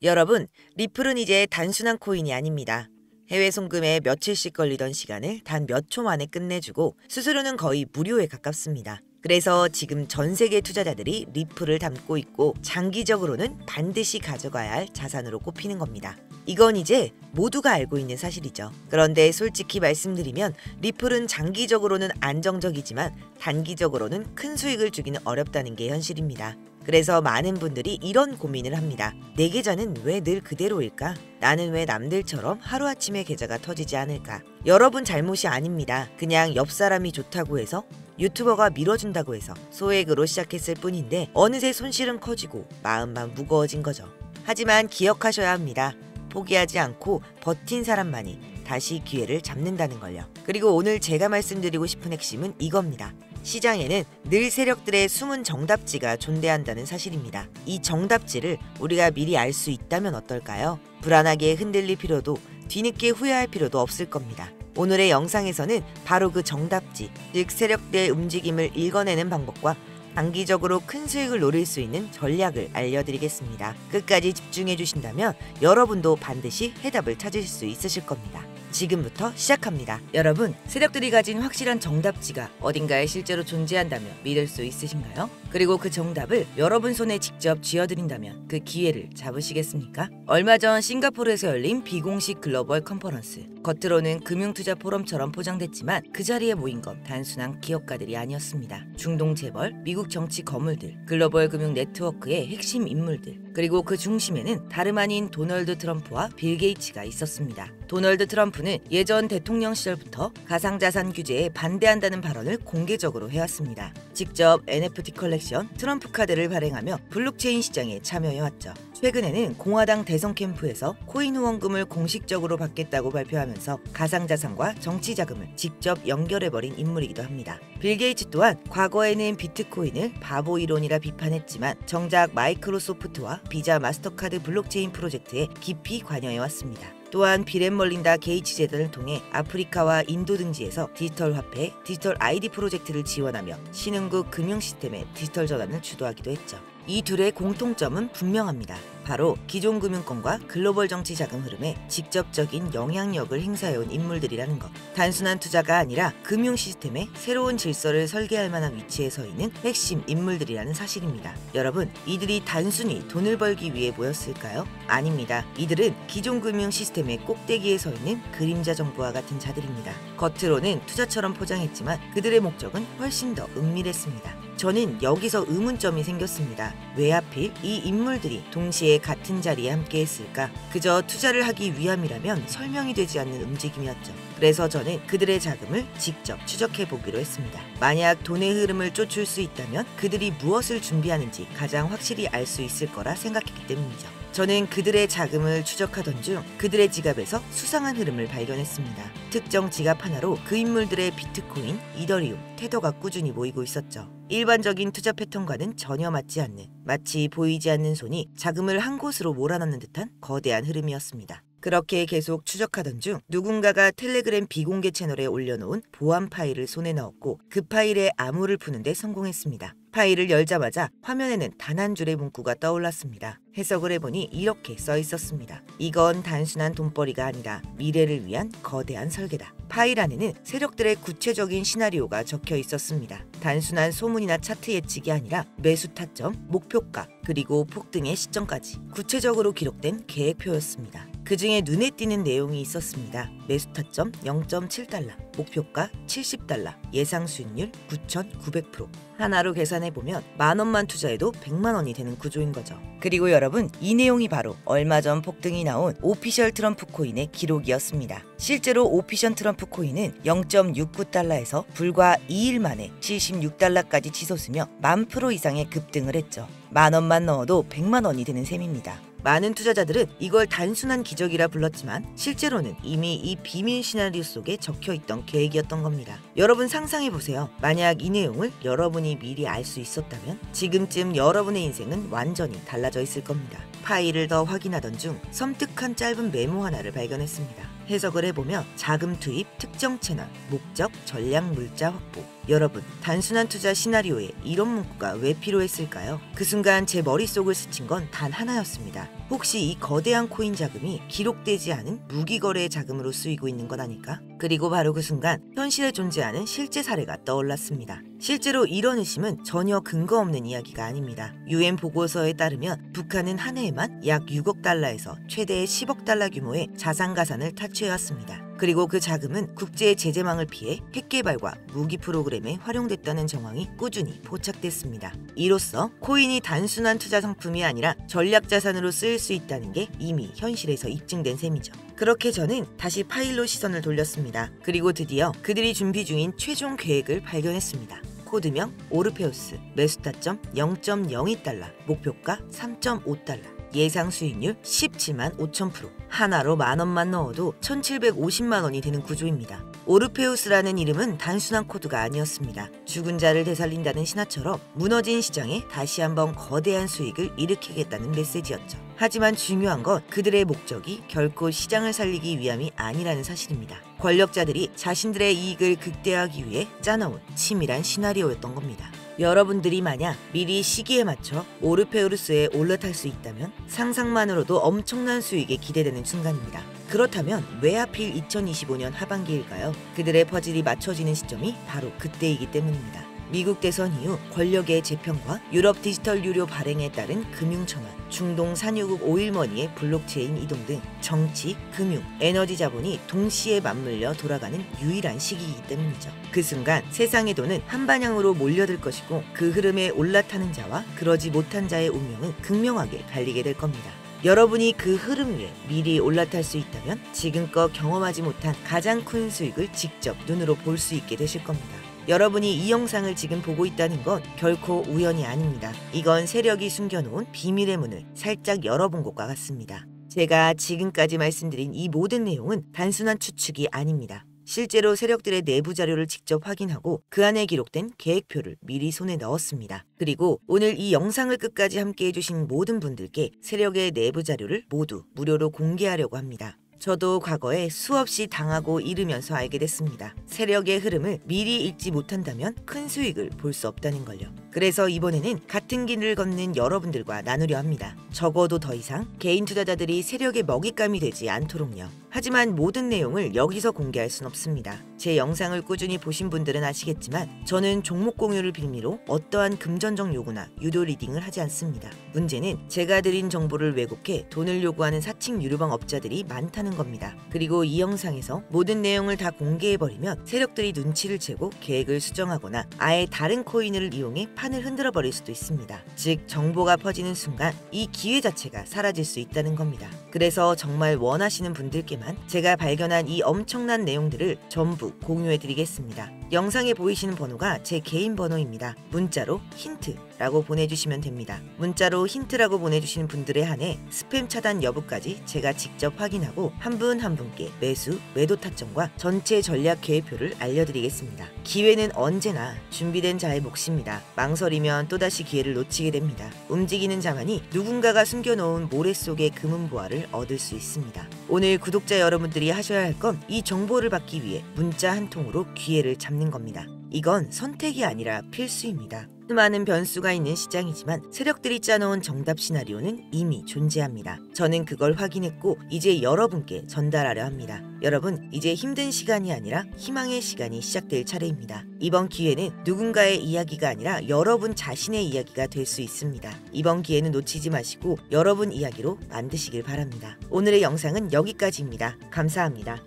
여러분, 리플은 이제 단순한 코인이 아닙니다. 해외 송금에 며칠씩 걸리던 시간을 단 몇 초 만에 끝내주고 수수료는 거의 무료에 가깝습니다. 그래서 지금 전 세계 투자자들이 리플을 담고 있고 장기적으로는 반드시 가져가야 할 자산으로 꼽히는 겁니다. 이건 이제 모두가 알고 있는 사실이죠. 그런데 솔직히 말씀드리면 리플은 장기적으로는 안정적이지만 단기적으로는 큰 수익을 주기는 어렵다는 게 현실입니다. 그래서 많은 분들이 이런 고민을 합니다. 내 계좌는 왜 늘 그대로일까? 나는 왜 남들처럼 하루아침에 계좌가 터지지 않을까? 여러분 잘못이 아닙니다. 그냥 옆 사람이 좋다고 해서 유튜버가 밀어준다고 해서 소액으로 시작했을 뿐인데 어느새 손실은 커지고 마음만 무거워진 거죠. 하지만 기억하셔야 합니다. 포기하지 않고 버틴 사람만이 다시 기회를 잡는다는 걸요. 그리고 오늘 제가 말씀드리고 싶은 핵심은 이겁니다. 시장에는 늘 세력들의 숨은 정답지가 존재한다는 사실입니다. 이 정답지를 우리가 미리 알 수 있다면 어떨까요? 불안하게 흔들릴 필요도 뒤늦게 후회할 필요도 없을 겁니다. 오늘의 영상에서는 바로 그 정답지, 즉 세력들의 움직임을 읽어내는 방법과 장기적으로 큰 수익을 노릴 수 있는 전략을 알려드리겠습니다. 끝까지 집중해 주신다면 여러분도 반드시 해답을 찾으실 수 있으실 겁니다. 지금부터 시작합니다. 여러분, 세력들이 가진 확실한 정답지가 어딘가에 실제로 존재한다면 믿을 수 있으신가요? 그리고 그 정답을 여러분 손에 직접 쥐어드린다면 그 기회를 잡으시겠습니까? 얼마 전 싱가포르에서 열린 비공식 글로벌 컨퍼런스. 겉으로는 금융투자 포럼처럼 포장됐지만 그 자리에 모인 건 단순한 기업가들이 아니었습니다. 중동 재벌, 미국 정치 거물들, 글로벌 금융 네트워크의 핵심 인물들, 그리고 그 중심에는 다름 아닌 도널드 트럼프와 빌 게이츠가 있었습니다. 도널드 트럼프는 예전 대통령 시절부터 가상자산 규제에 반대한다는 발언을 공개적으로 해왔습니다. 직접 NFT 컬렉션, 트럼프 카드를 발행하며 블록체인 시장에 참여해왔죠. 최근에는 공화당 대선 캠프에서 코인 후원금을 공식적으로 받겠다고 발표하면서 가상자산과 정치자금을 직접 연결해버린 인물이기도 합니다. 빌 게이츠 또한 과거에는 비트코인을 바보 이론이라 비판했지만 정작 마이크로소프트와 비자 마스터카드 블록체인 프로젝트에 깊이 관여해왔습니다. 또한 빌앤멀린다 게이츠 재단을 통해 아프리카와 인도 등지에서 디지털 화폐, 디지털 아이디 프로젝트를 지원하며 신흥국 금융 시스템의 디지털 전환을 주도하기도 했죠. 이 둘의 공통점은 분명합니다. 바로 기존 금융권과 글로벌 정치 자금 흐름에 직접적인 영향력을 행사해온 인물들이라는 것. 단순한 투자가 아니라 금융 시스템의 새로운 질서를 설계할 만한 위치에 서 있는 핵심 인물들이라는 사실입니다. 여러분, 이들이 단순히 돈을 벌기 위해 모였을까요? 아닙니다. 이들은 기존 금융 시스템의 꼭대기에 서 있는 그림자 정부와 같은 자들입니다. 겉으로는 투자처럼 포장했지만 그들의 목적은 훨씬 더 은밀했습니다. 저는 여기서 의문점이 생겼습니다. 왜 하필 이 인물들이 동시에 같은 자리에 함께 했을까? 그저 투자를 하기 위함이라면 설명이 되지 않는 움직임이었죠. 그래서 저는 그들의 자금을 직접 추적해 보기로 했습니다. 만약 돈의 흐름을 쫓을 수 있다면 그들이 무엇을 준비하는지 가장 확실히 알 수 있을 거라 생각했기 때문이죠. 저는 그들의 자금을 추적하던 중 그들의 지갑에서 수상한 흐름을 발견했습니다. 특정 지갑 하나로 그 인물들의 비트코인, 이더리움, 테더가 꾸준히 모이고 있었죠. 일반적인 투자 패턴과는 전혀 맞지 않는, 마치 보이지 않는 손이 자금을 한 곳으로 몰아넣는 듯한 거대한 흐름이었습니다. 그렇게 계속 추적하던 중 누군가가 텔레그램 비공개 채널에 올려놓은 보안 파일을 손에 넣었고 그 파일의 암호를 푸는데 성공했습니다. 파일을 열자마자 화면에는 단 한 줄의 문구가 떠올랐습니다. 해석을 해보니 이렇게 써 있었습니다. 이건 단순한 돈벌이가 아니라 미래를 위한 거대한 설계다. 파일 안에는 세력들의 구체적인 시나리오가 적혀 있었습니다. 단순한 소문이나 차트 예측이 아니라 매수 타점, 목표가, 그리고 폭등의 시점까지 구체적으로 기록된 계획표였습니다. 그 중에 눈에 띄는 내용이 있었습니다. 매수 타점 0.7달러, 목표가 70달러, 예상 수익률 9,900%. 하나로 계산해보면 만원만 투자해도 100만원이 되는 구조인 거죠. 그리고 여러분, 이 내용이 바로 얼마 전 폭등이 나온 오피셜 트럼프 코인의 기록이었습니다. 실제로 오피셜 트럼프 코인은 0.69달러에서 불과 2일 만에 76달러까지 치솟으며 10,000% 이상의 급등을 했죠. 만원만 넣어도 100만원이 되는 셈입니다. 많은 투자자들은 이걸 단순한 기적이라 불렀지만 실제로는 이미 이 비밀 시나리오 속에 적혀있던 계획이었던 겁니다. 여러분 상상해보세요. 만약 이 내용을 여러분이 미리 알 수 있었다면 지금쯤 여러분의 인생은 완전히 달라져 있을 겁니다. 파일을 더 확인하던 중 섬뜩한 짧은 메모 하나를 발견했습니다. 해석을 해보며 자금 투입, 특정 채널, 목적, 전략 물자 확보. 여러분, 단순한 투자 시나리오에 이런 문구가 왜 필요했을까요? 그 순간 제 머릿속을 스친 건 단 하나였습니다. 혹시 이 거대한 코인 자금이 기록되지 않은 무기거래 자금으로 쓰이고 있는 건 아닐까? 그리고 바로 그 순간 현실에 존재하는 실제 사례가 떠올랐습니다. 실제로 이런 의심은 전혀 근거 없는 이야기가 아닙니다. UN 보고서에 따르면 북한은 한 해에만 약 6억 달러에서 최대 10억 달러 규모의 자산가산을 탈취해왔습니다. 그리고 그 자금은 국제 제재망을 피해 핵 개발과 무기 프로그램에 활용됐다는 정황이 꾸준히 포착됐습니다. 이로써 코인이 단순한 투자 상품이 아니라 전략 자산으로 쓰일 수 있다는 게 이미 현실에서 입증된 셈이죠. 그렇게 저는 다시 파일로 시선을 돌렸습니다. 그리고 드디어 그들이 준비 중인 최종 계획을 발견했습니다. 코드명 오르페우스, 매수타점 0.02달러, 목표가 3.5달러, 예상 수익률 17만 5천%, 하나로 10,000원만 넣어도 1,750만 원이 되는 구조입니다. 오르페우스라는 이름은 단순한 코드가 아니었습니다. 죽은 자를 되살린다는 신화처럼 무너진 시장에 다시 한번 거대한 수익을 일으키겠다는 메시지였죠. 하지만 중요한 건 그들의 목적이 결코 시장을 살리기 위함이 아니라는 사실입니다. 권력자들이 자신들의 이익을 극대화하기 위해 짜놓은 치밀한 시나리오였던 겁니다. 여러분들이 만약 미리 시기에 맞춰 오르페우스에 올라탈 수 있다면 상상만으로도 엄청난 수익에 기대되는 순간입니다. 그렇다면 왜 하필 2025년 하반기일까요? 그들의 퍼즐이 맞춰지는 시점이 바로 그때이기 때문입니다. 미국 대선 이후 권력의 재편과 유럽 디지털 유료 발행에 따른 금융 전환, 중동 산유국 오일머니의 블록체인 이동 등 정치, 금융, 에너지 자본이 동시에 맞물려 돌아가는 유일한 시기이기 때문이죠. 그 순간 세상의 돈은 한 방향으로 몰려들 것이고 그 흐름에 올라타는 자와 그러지 못한 자의 운명은 극명하게 갈리게 될 겁니다. 여러분이 그 흐름 위에 미리 올라탈 수 있다면 지금껏 경험하지 못한 가장 큰 수익을 직접 눈으로 볼 수 있게 되실 겁니다. 여러분이 이 영상을 지금 보고 있다는 건 결코 우연이 아닙니다. 이건 세력이 숨겨놓은 비밀의 문을 살짝 열어본 것과 같습니다. 제가 지금까지 말씀드린 이 모든 내용은 단순한 추측이 아닙니다. 실제로 세력들의 내부 자료를 직접 확인하고 그 안에 기록된 계획표를 미리 손에 넣었습니다. 그리고 오늘 이 영상을 끝까지 함께 해주신 모든 분들께 세력의 내부 자료를 모두 무료로 공개하려고 합니다. 저도 과거에 수없이 당하고 잃으면서 알게 됐습니다. 세력의 흐름을 미리 읽지 못한다면 큰 수익을 볼 수 없다는 걸요. 그래서 이번에는 같은 길을 걷는 여러분들과 나누려 합니다. 적어도 더 이상 개인 투자자들이 세력의 먹잇감이 되지 않도록요. 하지만 모든 내용을 여기서 공개할 순 없습니다. 제 영상을 꾸준히 보신 분들은 아시겠지만 저는 종목 공유를 빌미로 어떠한 금전적 요구나 유도 리딩을 하지 않습니다. 문제는 제가 드린 정보를 왜곡해 돈을 요구하는 사칭 유료방 업자들이 많다는 겁니다. 그리고 이 영상에서 모든 내용을 다 공개해버리면 세력들이 눈치를 채고 계획을 수정하거나 아예 다른 코인을 이용해 판을 흔들어 버릴 수도 있습니다. 즉 정보가 퍼지는 순간 이 기회 자체가 사라질 수 있다는 겁니다. 그래서 정말 원하시는 분들께만 제가 발견한 이 엄청난 내용들을 전부 공유해드리겠습니다. 영상에 보이시는 번호가 제 개인 번호입니다. 문자로 힌트라고 보내주시면 됩니다. 문자로 힌트라고 보내주시는 분들에 한해 스팸 차단 여부까지 제가 직접 확인하고 한 분 한 분께 매수, 매도 타점과 전체 전략 계획표를 알려드리겠습니다. 기회는 언제나 준비된 자의 몫입니다. 망설이면 또다시 기회를 놓치게 됩니다. 움직이는 자만이 누군가가 숨겨놓은 모래 속의 금은보화를 얻을 수 있습니다. 오늘 구독자 여러분들이 하셔야 할 건 이 정보를 받기 위해 문자 한 통으로 기회를 잡는 겁니다. 이건 선택이 아니라 필수입니다. 수많은 변수가 있는 시장이지만 세력들이 짜놓은 정답 시나리오는 이미 존재합니다. 저는 그걸 확인했고 이제 여러분께 전달하려 합니다. 여러분, 이제 힘든 시간이 아니라 희망의 시간이 시작될 차례입니다. 이번 기회는 누군가의 이야기가 아니라 여러분 자신의 이야기가 될 수 있습니다. 이번 기회는 놓치지 마시고 여러분 이야기로 만드시길 바랍니다. 오늘의 영상은 여기까지입니다. 감사합니다.